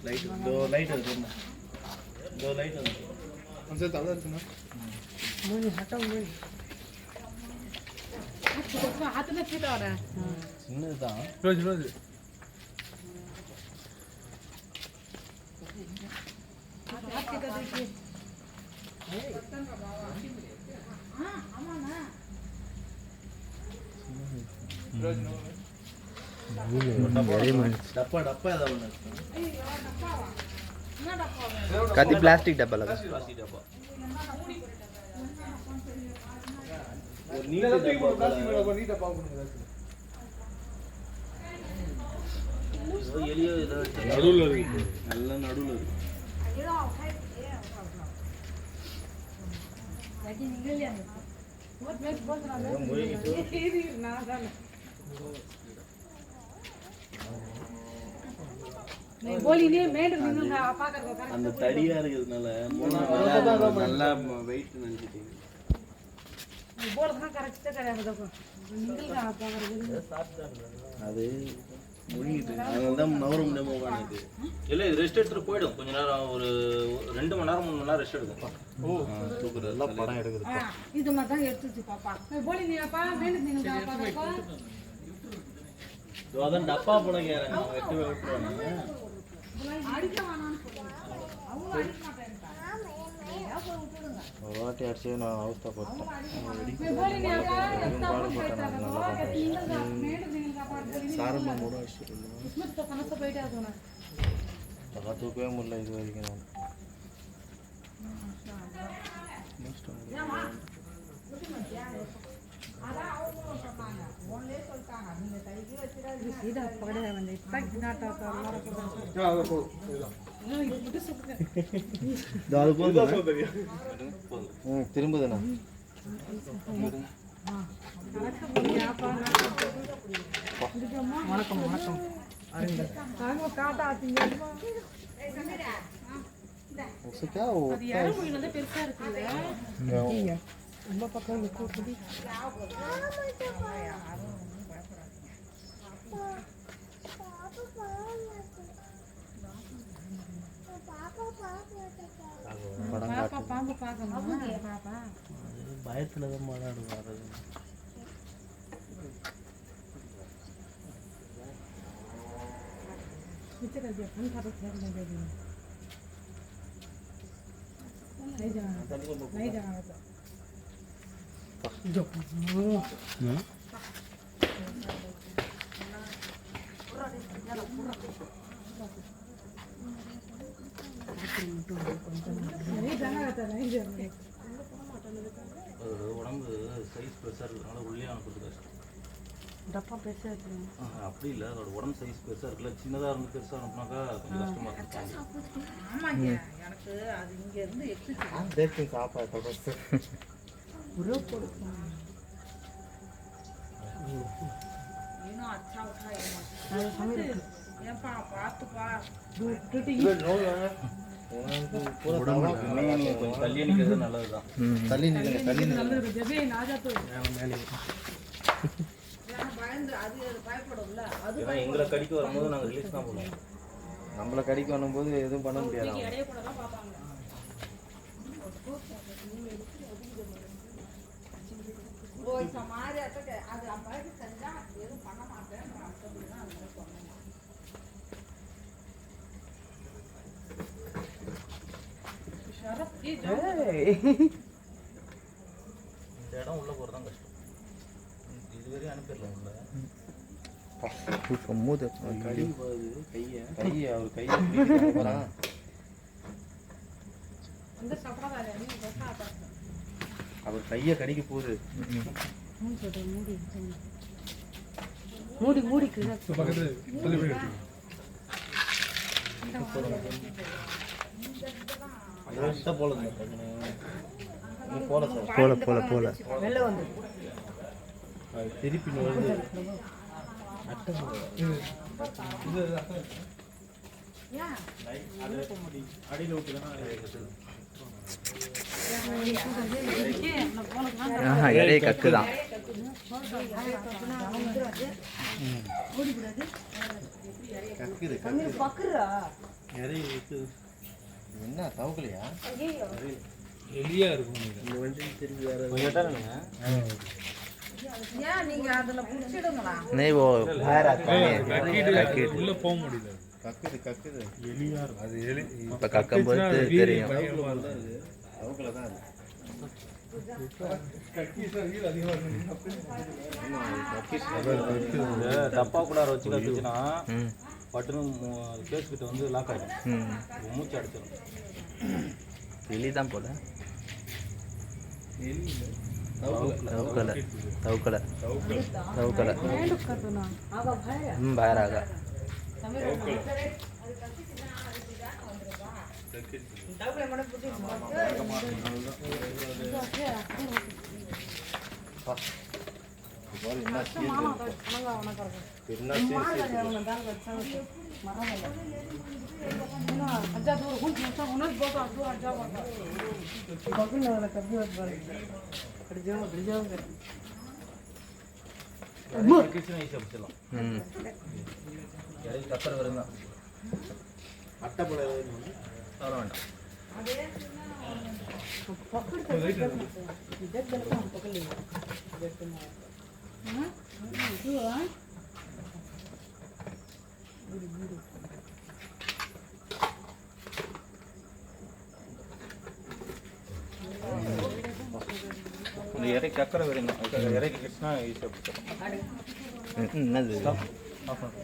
Light light இருக்குமா दो light है हमसे ताला இருக்குனா मुझे हटाओ मुझे तो हाथ में फिट आ रहा है சின்னதுதான் ரோஜ் ரோஜ் हाथ के देखिए हां आमा ना ரோஜ் डब्बा डब्बा ஏதா ஒண்ணு कति प्लास्टिक डब्बा लगा प्लास्टिक डब्बा ஒரு நீட் டப்பா प्लास्टिक डब्बा नीट डब्बा பண்ணுங்க எலியோ ஏதோ நடுவுல இருக்கு நல்ல நடுவுல இருக்கு लेकिन निकल जाने बहुत मैं बोल रहा हूं ये ना जाने नहीं बोली नहीं मैं निकलूंगा आपा कर அந்த தடியா இருக்குதுனால நல்லா வெயிட் நினைச்சிட்டீங்க बोल हां करेक्ट करेगा देखो निकल आपा कर அது முடியுது அதனால தான் நவர முடியாம உட்கார்ந்துது இல்ல இது ரெஸ்ட் எடுத்துட்டு போய்டும் கொஞ்ச நேரம் ஒரு 2 மணி நேரம் 3 மணி நேரம் ரெஸ்ட் எடுக்கும் ஓ தூக்குறது எல்லாம் படம் எடுக்குது இது மாதிரி தான் எடுத்துச்சு பாப்பா बोली नहीं आपा मैं निकलूंगा आपा देखो அதான் டப்பா படம் கேக்குறாங்க வெட்டு விட்டுறாங்க அடிக்க வேணாம்னு சொல்றாங்க அவங்க அடிக்க மாட்டேன்டா போய் விட்டுடுங்க வாட்டி அடிச்சு நான் அவஸ்தைப்பட்டேன் बोली नहीं आपा इतना बोल बैठा है तो निकलगा मैं निकलगा आपा சாரமா மூட அடிச்சு इसमें तो कहां से बैठा हो ना தகா தூக்கவே முடியல இது வரைக்கும் நான் सीधा पकड़े है मैंने इतना नाटा था हमारा प्रधान हां அது போ இது சுக்கு அது போதும் போதும் திரும்புதுண்ணா வணக்கம் வணக்கம் காங்க காட்டா ஆத்தீங்க उसे क्या हो அது யாரோ வந்து பெருசா இருக்குல்ல ரொம்ப பக்கம் நிக்குது பாப்பா பாம்பு பார்க்கணும் பாப்பா பயத்துல தான் மாடாடு வர்றது नीचे कर दिया फोन खाता है नहीं दे दूंगा नहीं जाना नहीं जाना जो नहीं जाना रहता नहीं जाना உடம்பு சைஸ் பெருசா இருக்கறனால உள்ளே அனுப்புறது கஷ்டம் डब्बा पैसे है அப்படி இல்ல அதோட உடம்பு சைஸ் பெருசா இருக்குல சின்னதா இருந்து பெருசா அனுப்புனாக்கா கொஞ்சம் கஷ்டமா இருக்கும் ஆமாங்க எனக்கு அது இங்க இருந்து எக்ஸிட் देखते साफ है तो बस पूरा पड़ता है இன்னும் अच्छा उठाए मत समय ये पाप पा टूटी पूरा दवा நீ கொஞ்சம் தள்ளி நிக்கிறது நல்லதுதான் தள்ளி நில்லுங்க தள்ளி நல்லது ஜெபே நாஜா तो மேலே பயந்து அது பயப்படும்ல அது ஏன்னா எங்களை கடிக்க வரும்போது நாங்க ரிலீஸ் தான் பண்ணுவோம் நம்மள கடிக்க வரும்போது எதுவும் பண்ண முடியாது எடைய போடலாம் பாப்பாங்க ஓய் சமாரி அத அது அம்மாக்கு செஞ்சா எதுவும் பண்ண மாட்டேன் அப்படினா அது சொன்னேன் ஷரப் கி ஜோ இந்த இடம் உள்ள போறது தான் கஷ்டம் இதுவரை அனுப்பிடலாம் உள்ள மூது கடி போகுது கையை அவர் கையை பிடிக்கிறாரா அந்த சப்பரா நீ பசா ஆ அவர் கையை கடிக்க போகுது மூடி மூடி கிட்ட பக்கத்துல தள்ளி போய் கட்டி அத போல நீ போல சார் போல போல போல வெளில வந்து அது திருப்பி வருது அட்டை இது யா அடியில விட்டுதானா ஆஹா எடை கக்குதான் கக்குது பக்குறா என்ன தவக்கலையா? ஐயோ எலியா இருக்கும் இந்த வண்டி திரும்பி வேற கொஞ்சம் எட்டாருங்க. ஏன் நீங்க அதுல புடிச்சிடுங்களா? नहीं वो बाहर आता है கக்கிட்டு உள்ள போக முடியல கக்குது கக்குது. அது எலி இப்போ கக்கும்போது தெரியும். தவக்கலை தான் அது. இந்த டப்பாக்குள்ளார வச்சு கத்துச்சுன்னா ம் பட்டுன்னு கேஸ் கிட்ட வந்து லாக் ஆகிடும். ம் மூச்சு அடிச்சிடும். எலி தான் போல. தவக்கலை. தவக்கலை தவக்கலை ஆக பய बाहर आ गया. டபுள் மணி புடி என்ன கிச்சனை ஈஸியாக பிடிச்சிடலாம். ம் இடையில கத்துற வரும் தான். அட்டைப்படை வர வேண்டாம். இந்த இறை கக்கரை வருங்க. இறைக்கு கிச்சனா ஈஸியாக பிடிச்சிடலாம். என்னது ஆஃப் பண்ணுங்க.